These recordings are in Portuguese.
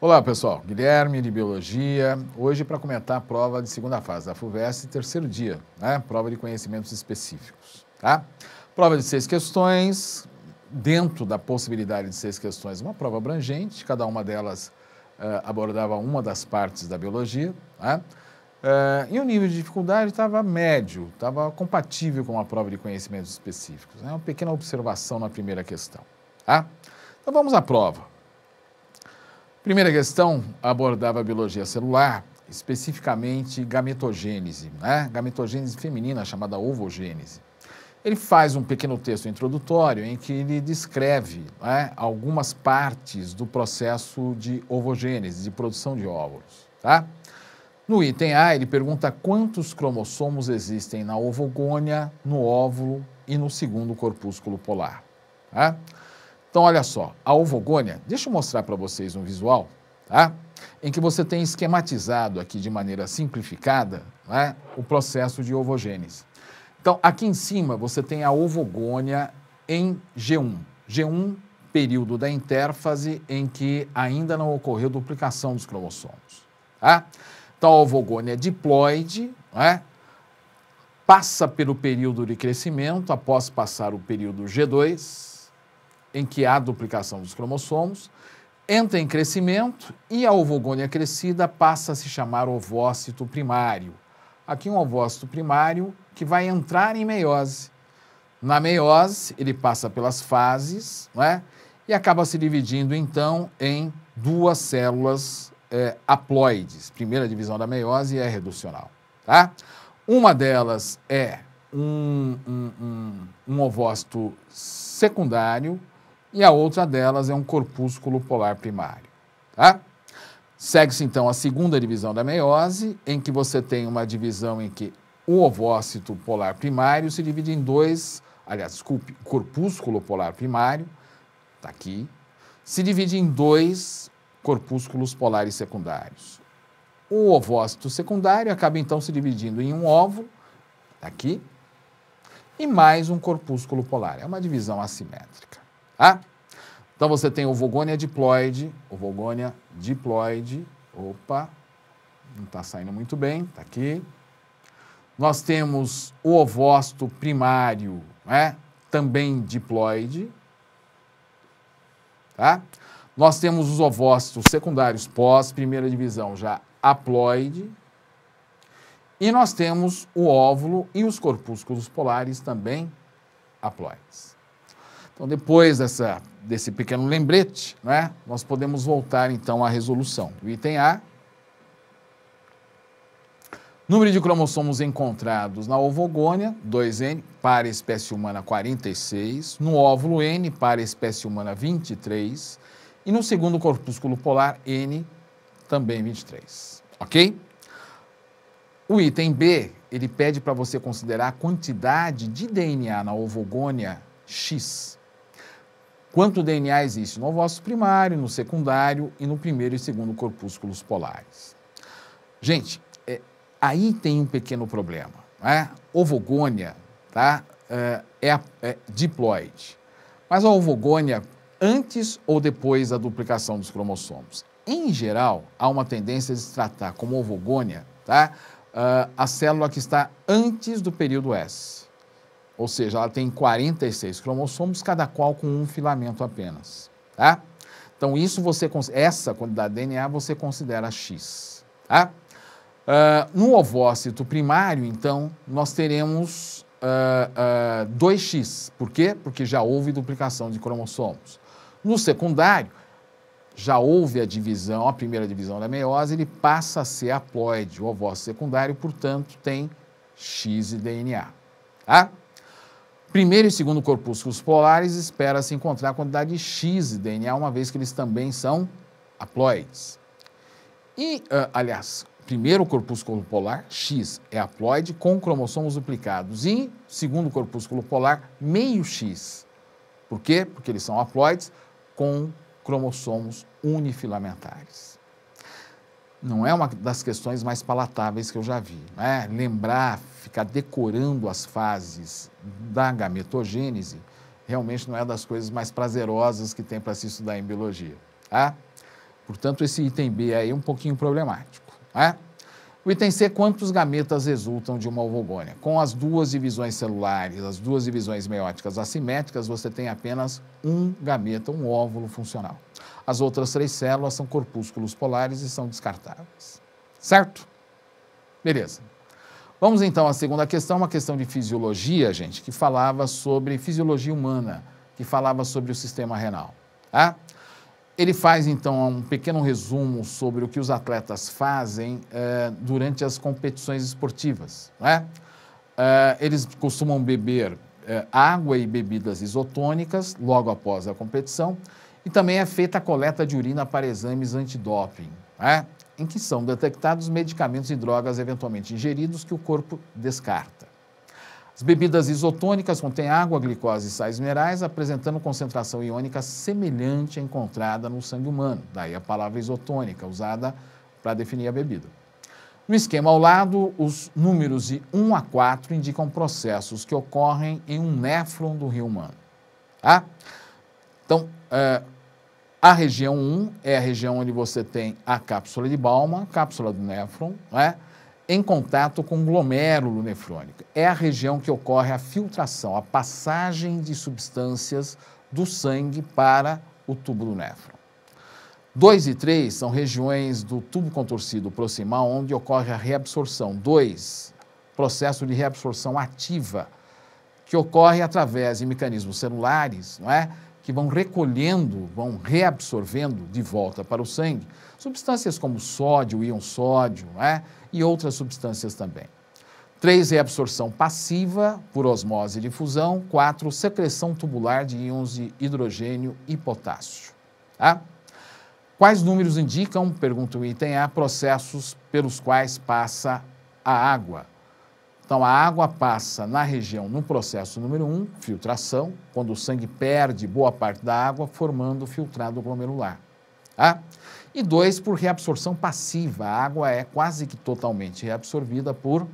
Olá, pessoal. Guilherme, de Biologia. Hoje para comentar a prova de segunda fase da FUVEST, terceiro dia, né? Prova de conhecimentos específicos, tá? Prova de 6 questões, dentro da possibilidade de 6 questões, uma prova abrangente, cada uma delas abordava uma das partes da biologia, tá? E o nível de dificuldade estava médio, estava compatível com a prova de conhecimentos específicos. Uma pequena observação na primeira questão, tá? Então vamos à prova. Primeira questão abordava a biologia celular, especificamente gametogênese, né? Gametogênese feminina, chamada ovogênese. Ele faz um pequeno texto introdutório em que ele descreve, né, algumas partes do processo de ovogênese, de produção de óvulos, tá? No item A, ele pergunta quantos cromossomos existem na ovogônia, no óvulo e no segundo corpúsculo polar, tá? Então, olha só, a ovogônia, deixa eu mostrar para vocês um visual, tá? Em que você tem esquematizado aqui de maneira simplificada, né, o processo de ovogênese. Então, aqui em cima você tem a ovogônia em G1. G1, período da intérfase em que ainda não ocorreu duplicação dos cromossomos, tá? Então, a ovogônia é diploide, né, passa pelo período de crescimento, após passar o período G2, em que há duplicação dos cromossomos, entra em crescimento e a ovogônia crescida passa a se chamar ovócito primário. Aqui um ovócito primário que vai entrar em meiose. Na meiose, ele passa pelas fases, né, e acaba se dividindo, então, em duas células haploides. Primeira divisão da meiose é reducional, tá? Uma delas é um ovócito secundário, e a outra delas é um corpúsculo polar primário, tá? Segue-se, então, a segunda divisão da meiose, em que você tem uma divisão em que o ovócito polar primário se divide em dois, desculpe, corpúsculo polar primário, está aqui, se divide em dois corpúsculos polares secundários. O ovócito secundário acaba, então, se dividindo em um óvulo, está aqui, e mais um corpúsculo polar. É uma divisão assimétrica. Tá? Então, você tem ovogônia diploide, opa, não está saindo muito bem, está aqui. Nós temos o ovócito primário, né, também diploide, tá? Nós temos os ovócitos secundários pós, primeira divisão, já haploide, e nós temos o óvulo e os corpúsculos polares também haploides. Então, depois desse pequeno lembrete, né, nós podemos voltar, então, à resolução. O item A, número de cromossomos encontrados na ovogônia, 2N, para a espécie humana 46, no óvulo N, para a espécie humana 23, e no segundo corpúsculo polar N, também 23, ok? O item B, ele pede para você considerar a quantidade de DNA na ovogônia X. Quanto DNA existe no ovócito primário, no secundário e no primeiro e segundo corpúsculos polares. Gente, aí tem um pequeno problema, né? Ovogônia, tá? É diploide. Mas a ovogônia antes ou depois da duplicação dos cromossomos? Em geral, há uma tendência de se tratar como ovogônia, tá? A célula que está antes do período S. Ou seja, ela tem 46 cromossomos, cada qual com um filamento apenas, tá? Então, essa quantidade de DNA você considera X, tá? No ovócito primário, então, nós teremos 2X. Por quê? Porque já houve duplicação de cromossomos. No secundário, já houve a primeira divisão da meiose, ele passa a ser haploide. O ovócito secundário, portanto, tem X de DNA, tá? Primeiro e segundo corpúsculos polares, espera-se encontrar a quantidade X de DNA, uma vez que eles também são haploides. E, primeiro corpúsculo polar, X, é haploide com cromossomos duplicados. E segundo corpúsculo polar, meio X. Por quê? Porque eles são haploides com cromossomos unifilamentares. Não é uma das questões mais palatáveis que eu já vi, né? Lembrar, ficar decorando as fases da gametogênese, realmente não é das coisas mais prazerosas que tem para se estudar em biologia, tá? Portanto, esse item B aí é um pouquinho problemático, né? O item C, quantos gametas resultam de uma ovogônia? Com as duas divisões celulares, as duas divisões meióticas assimétricas, você tem apenas um gameta, um óvulo funcional. As outras 3 células são corpúsculos polares e são descartáveis. Certo? Beleza. Vamos então à segunda questão, uma questão de fisiologia, gente, que falava sobre fisiologia humana, que falava sobre o sistema renal, tá? Ele faz, então, um pequeno resumo sobre o que os atletas fazem durante as competições esportivas, né? Eles costumam beber água e bebidas isotônicas logo após a competição e também é feita a coleta de urina para exames antidoping, né? Em que são detectados medicamentos e drogas eventualmente ingeridos que o corpo descarta. As bebidas isotônicas contêm água, glicose e sais minerais, apresentando concentração iônica semelhante à encontrada no sangue humano. Daí a palavra isotônica, usada para definir a bebida. No esquema ao lado, os números de 1 a 4 indicam processos que ocorrem em um néfron do rio humano. Tá? Então, a região 1 é a região onde você tem a cápsula de Bowman, cápsula do néfron, né? Em contato com o glomérulo nefrônico. É a região que ocorre a filtração, a passagem de substâncias do sangue para o tubo do néfron. 2 e 3 são regiões do tubo contorcido proximal onde ocorre a reabsorção. 2, processo de reabsorção ativa, que ocorre através de mecanismos celulares, não é? Que vão recolhendo, vão reabsorvendo de volta para o sangue substâncias como sódio, íon sódio, né? E outras substâncias também. 3, reabsorção passiva por osmose e difusão. 4, secreção tubular de íons de hidrogênio e potássio. Tá? Quais números indicam, pergunta o item A, processos pelos quais passa a água? Então, a água passa na região, no processo número 1, filtração, quando o sangue perde boa parte da água, formando o filtrado glomerular. Tá? E 2, por reabsorção passiva. A água é quase que totalmente reabsorvida por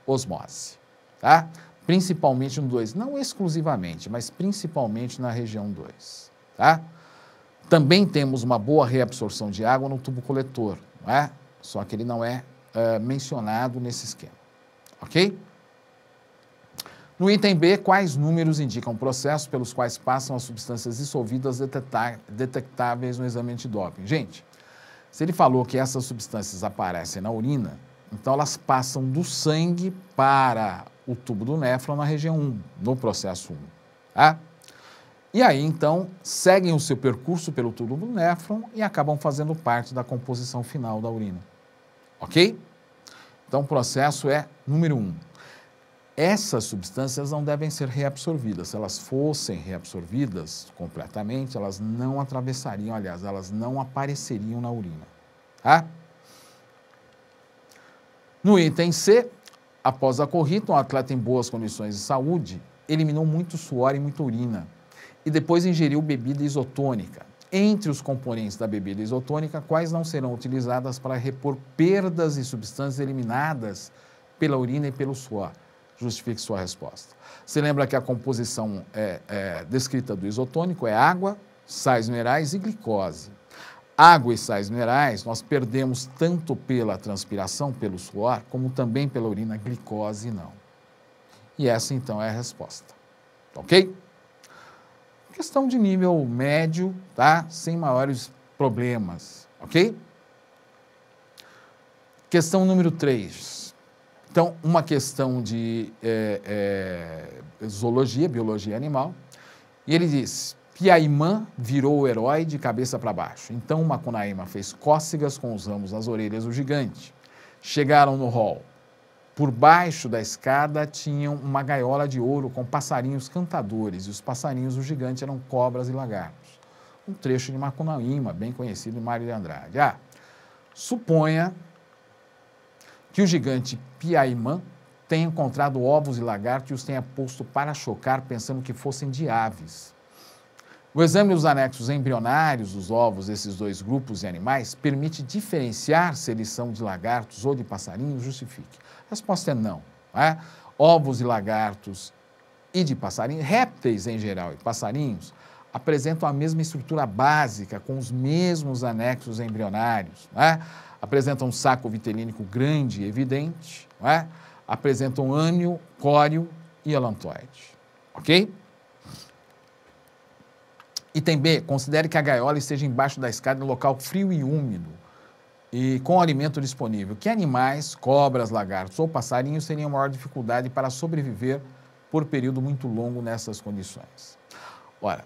osmose. Tá? Principalmente no 2, não exclusivamente, mas principalmente na região 2. Tá? Também temos uma boa reabsorção de água no tubo coletor, não é? Só que ele não é mencionado nesse esquema. Ok? No item B, quais números indicam processos pelos quais passam as substâncias dissolvidas detectáveis no exame antidoping? Gente, se ele falou que essas substâncias aparecem na urina, então elas passam do sangue para o tubo do néfron na região 1, no processo 1. Tá? E aí, então, seguem o seu percurso pelo tubo do néfron e acabam fazendo parte da composição final da urina. Ok? Então, o processo é número 1. Essas substâncias não devem ser reabsorvidas. Se elas fossem reabsorvidas completamente, elas não atravessariam, aliás, elas não apareceriam na urina. Tá? No item C, após a corrida, um atleta em boas condições de saúde eliminou muito suor e muita urina e depois ingeriu bebida isotônica. Entre os componentes da bebida isotônica, quais não serão utilizadas para repor perdas de substâncias eliminadas pela urina e pelo suor? Justifique sua resposta. Você lembra que a composição descrita do isotônico é água, sais minerais e glicose. Água e sais minerais nós perdemos tanto pela transpiração, pelo suor, como também pela urina, glicose não. E essa então é a resposta. Ok? Questão de nível médio, tá? Sem maiores problemas, ok? Questão número 3. Então, uma questão de zoologia, biologia animal, e ele diz: Piaimã virou o herói de cabeça para baixo. Então, Macunaíma fez cócegas com os ramos nas orelhas do gigante. Chegaram no hall. Por baixo da escada tinham uma gaiola de ouro com passarinhos cantadores, e os passarinhos do gigante eram cobras e lagartos. Um trecho de Macunaíma, bem conhecido em Mário de Andrade. Suponha que o gigante Piaimã tenha encontrado ovos de lagarto e os tenha posto para chocar, pensando que fossem de aves. O exame dos anexos embrionários dos ovos desses dois grupos de animais permite diferenciar se eles são de lagartos ou de passarinhos? Justifique. A resposta é não. Ovos de lagartos e de passarinhos, répteis em geral e passarinhos, apresentam a mesma estrutura básica, com os mesmos anexos embrionários, né? Apresentam um saco vitelínico grande e evidente, né? Apresentam ânio, córeo e alantoide, ok? Item B, considere que a gaiola esteja embaixo da escada em local frio e úmido e com alimento disponível. Que animais, cobras, lagartos ou passarinhos teriam maior dificuldade para sobreviver por período muito longo nessas condições? Ora,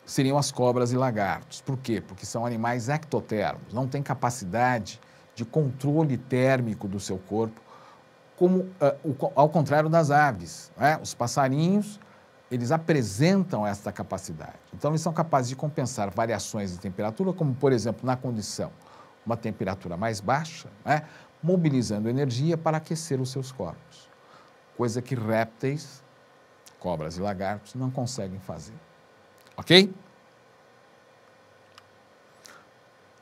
seriam as cobras e lagartos. Por quê? Porque são animais ectotermos, não têm capacidade de controle térmico do seu corpo, como ao contrário das aves, né? Os passarinhos, eles apresentam esta capacidade. Então, eles são capazes de compensar variações de temperatura, como, por exemplo, na condição, uma temperatura mais baixa, né? Mobilizando energia para aquecer os seus corpos, coisa que répteis, cobras e lagartos, não conseguem fazer. Ok?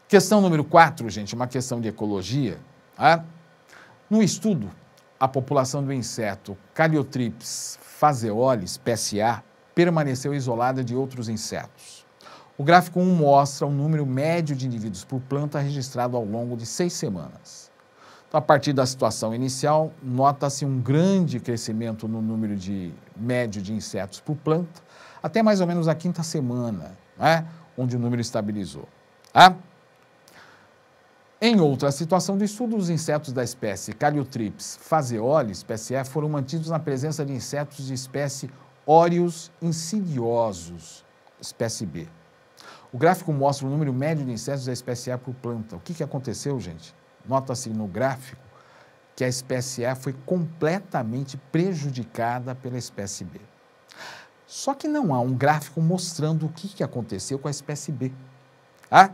Questão número 4, gente, uma questão de ecologia. Tá? No estudo, a população do inseto Caliotrips phaseoli, espécie A, permaneceu isolada de outros insetos. O gráfico 1 mostra o número médio de indivíduos por planta registrado ao longo de 6 semanas. Então, a partir da situação inicial, nota-se um grande crescimento no número médio de insetos por planta, até mais ou menos a 5ª semana, né, onde o número estabilizou. Tá? Em outra situação do estudo, os insetos da espécie Caliotrips phaseoli, espécie E, foram mantidos na presença de insetos de espécie Óreos insidiosos, espécie B. O gráfico mostra o número médio de insetos da espécie A por planta. O que aconteceu, gente? Nota-se no gráfico que a espécie A foi completamente prejudicada pela espécie B. Só que não há um gráfico mostrando o que aconteceu com a espécie B. Tá?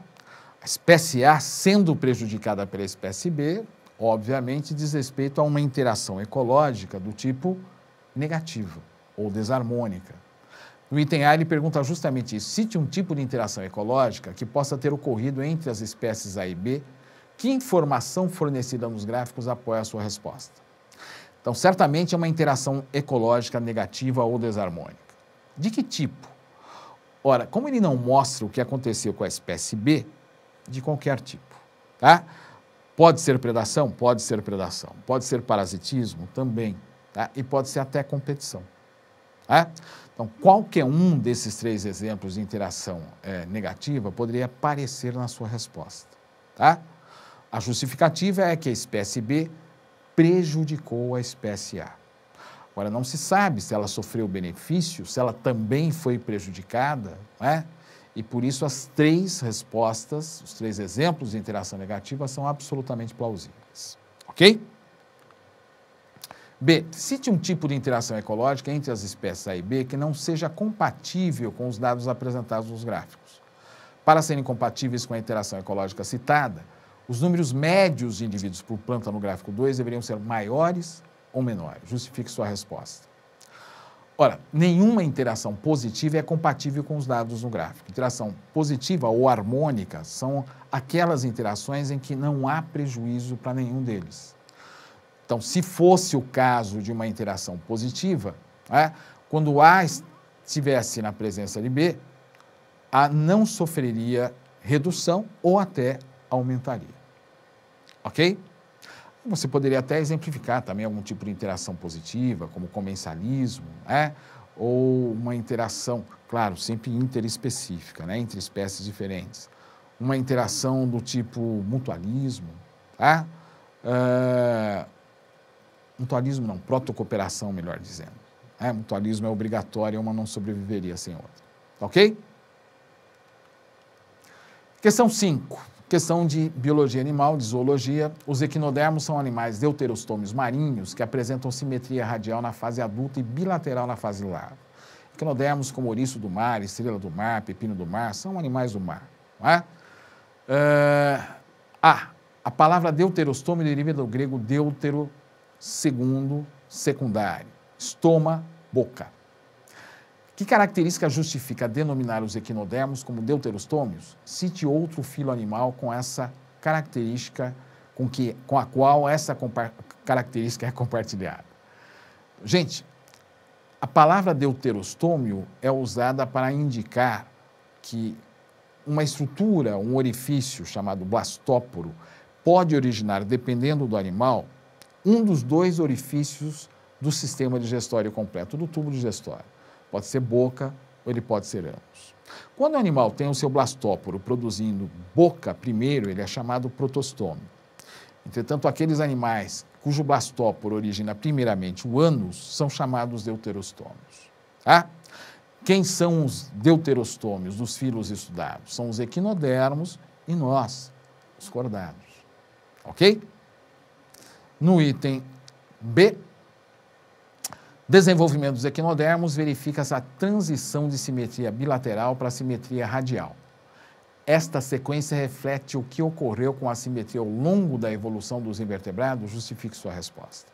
A espécie A, sendo prejudicada pela espécie B, obviamente diz respeito a uma interação ecológica do tipo negativa ou desarmônica. No item A, ele pergunta justamente isso. Cite um tipo de interação ecológica que possa ter ocorrido entre as espécies A e B. Que informação fornecida nos gráficos apoia a sua resposta? Então, certamente é uma interação ecológica negativa ou desarmônica. De que tipo? Ora, como ele não mostra o que aconteceu com a espécie B, de qualquer tipo, tá? Pode ser predação? Pode ser predação. Pode ser parasitismo? Também, tá? E pode ser até competição, tá? Então, qualquer um desses 3 exemplos de interação negativa poderia aparecer na sua resposta, tá? A justificativa é que a espécie B prejudicou a espécie A. Agora, não se sabe se ela sofreu benefício, se ela também foi prejudicada, né? E por isso as 3 respostas, os 3 exemplos de interação negativa são absolutamente plausíveis. Ok? B. Cite um tipo de interação ecológica entre as espécies A e B que não seja compatível com os dados apresentados nos gráficos. Para serem compatíveis com a interação ecológica citada, os números médios de indivíduos por planta no gráfico 2 deveriam ser maiores ou menores. Justifique sua resposta. Ora, nenhuma interação positiva é compatível com os dados no gráfico. Interação positiva ou harmônica são aquelas interações em que não há prejuízo para nenhum deles. Então, se fosse o caso de uma interação positiva, quando A estivesse na presença de B, A não sofreria redução ou até aumentaria. Ok? Você poderia até exemplificar também algum tipo de interação positiva, como comensalismo, ou uma interação, claro, sempre interespecífica, entre espécies diferentes. Uma interação do tipo mutualismo, mutualismo não, protocooperação, melhor dizendo. Mutualismo é obrigatório, uma não sobreviveria sem outra. Ok? Questão 5. Questão de biologia animal, de zoologia. Os equinodermos são animais deuterostômios marinhos que apresentam simetria radial na fase adulta e bilateral na fase larva. Equinodermos como ouriço do mar, estrela do mar, pepino do mar, são animais do mar. Não é? A palavra deuterostômio deriva do grego deutero, segundo, secundário. Estoma, boca. Que característica justifica denominar os equinodermos como deuterostômios? Cite outro filo animal com essa característica, com a qual essa característica é compartilhada. Gente, A palavra deuterostômio é usada para indicar que uma estrutura, um orifício chamado blastóporo, pode originar, dependendo do animal, um dos dois orifícios do sistema digestório completo, do tubo digestório. Pode ser boca ou ele pode ser ânus. Quando o animal tem o seu blastóporo produzindo boca primeiro, ele é chamado protostômio. Entretanto, aqueles animais cujo blastóporo origina primeiramente o ânus são chamados deuterostômios. Tá? Quem são os deuterostômios dos filos estudados? São os equinodermos e nós, os cordados. Ok? No item B, desenvolvimento dos equinodermos, verifica-se a transição de simetria bilateral para a simetria radial. Esta sequência reflete o que ocorreu com a simetria ao longo da evolução dos invertebrados, justifique sua resposta.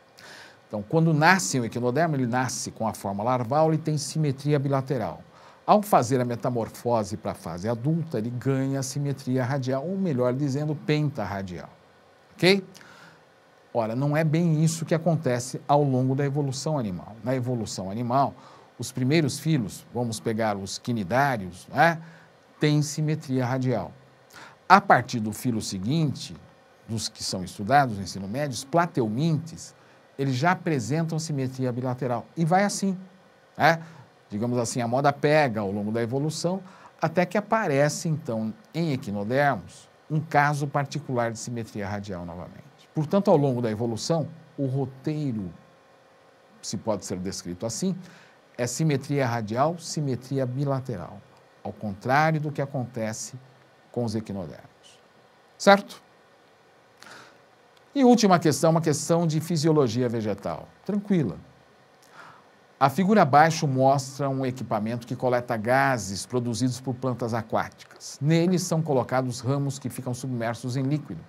Então, quando nasce o equinodermo, ele nasce com a forma larval e tem simetria bilateral. Ao fazer a metamorfose para a fase adulta, ele ganha simetria radial, ou melhor dizendo, pentarradial. Ok? Ora, não é bem isso que acontece ao longo da evolução animal. Na evolução animal, os primeiros filos, vamos pegar os quinidários, têm simetria radial. A partir do filo seguinte, dos que são estudados no ensino médio, os plateumintes, eles já apresentam simetria bilateral. E vai assim, digamos assim, a moda pega ao longo da evolução, até que aparece, então, em equinodermos, um caso particular de simetria radial novamente. Portanto, ao longo da evolução, o roteiro, se pode ser descrito assim, é simetria radial, simetria bilateral, ao contrário do que acontece com os equinodermos. Certo? E última questão, uma questão de fisiologia vegetal. Tranquila. A figura abaixo mostra um equipamento que coleta gases produzidos por plantas aquáticas. Neles são colocados ramos que ficam submersos em líquido.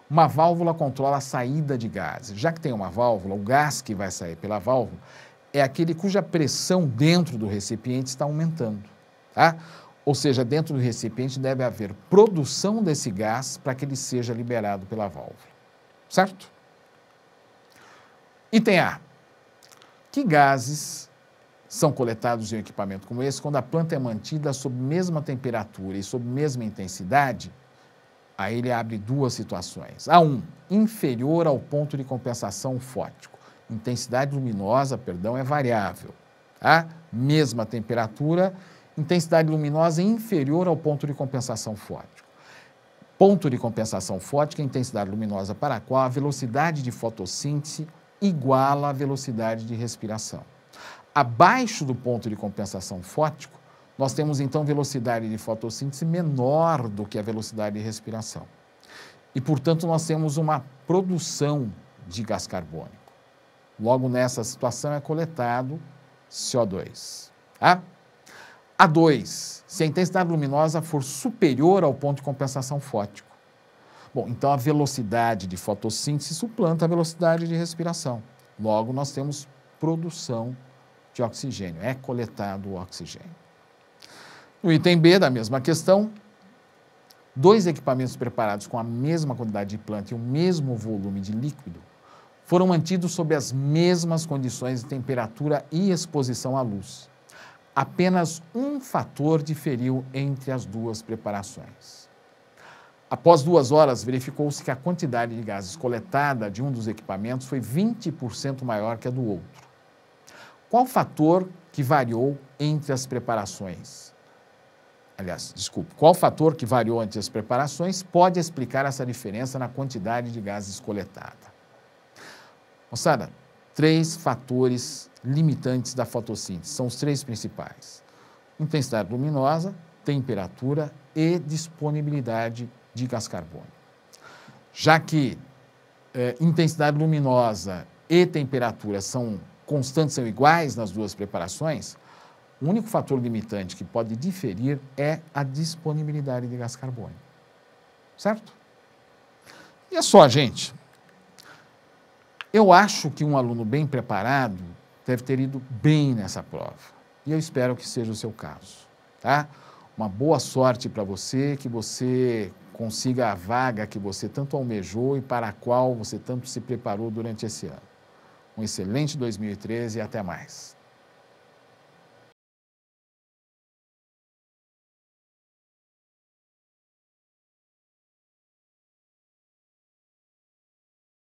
Uma válvula controla a saída de gases. Já que tem uma válvula, o gás que vai sair pela válvula é aquele cuja pressão dentro do recipiente está aumentando. Tá? Ou seja, dentro do recipiente deve haver produção desse gás para que ele seja liberado pela válvula. Certo? Item A. Que gases são coletados em um equipamento como esse quando a planta é mantida sob mesma temperatura e sob mesma intensidade? Aí ele abre duas situações. A1, inferior ao ponto de compensação fótico. Intensidade luminosa, é variável. Tá? Mesma temperatura, intensidade luminosa inferior ao ponto de compensação fótico. Ponto de compensação fótica é a intensidade luminosa para a qual a velocidade de fotossíntese iguala a velocidade de respiração. Abaixo do ponto de compensação fótico, nós temos, então, velocidade de fotossíntese menor do que a velocidade de respiração. E, portanto, nós temos uma produção de gás carbônico. Logo, nessa situação, é coletado CO2. Tá? A2, se a intensidade luminosa for superior ao ponto de compensação fótico. Bom, então a velocidade de fotossíntese suplanta a velocidade de respiração. Logo, nós temos produção de oxigênio, é coletado o oxigênio. No item B da mesma questão, dois equipamentos preparados com a mesma quantidade de planta e o mesmo volume de líquido foram mantidos sob as mesmas condições de temperatura e exposição à luz. Apenas um fator diferiu entre as duas preparações. Após 2 horas, verificou-se que a quantidade de gases coletada de um dos equipamentos foi 20% maior que a do outro. Qual fator que variou entre as preparações? Qual fator que variou entre as preparações pode explicar essa diferença na quantidade de gases coletada? Moçada, 3 fatores limitantes da fotossíntese, são os 3 principais. Intensidade luminosa, temperatura e disponibilidade de gás carbônico. Já que intensidade luminosa e temperatura são constantes, são iguais nas duas preparações, o único fator limitante que pode diferir é a disponibilidade de gás carbônico. Certo? E é só, gente. Eu acho que um aluno bem preparado deve ter ido bem nessa prova. E eu espero que seja o seu caso. Tá? Uma boa sorte para você, que você consiga a vaga que você tanto almejou e para a qual você tanto se preparou durante esse ano. Um excelente 2013 e até mais.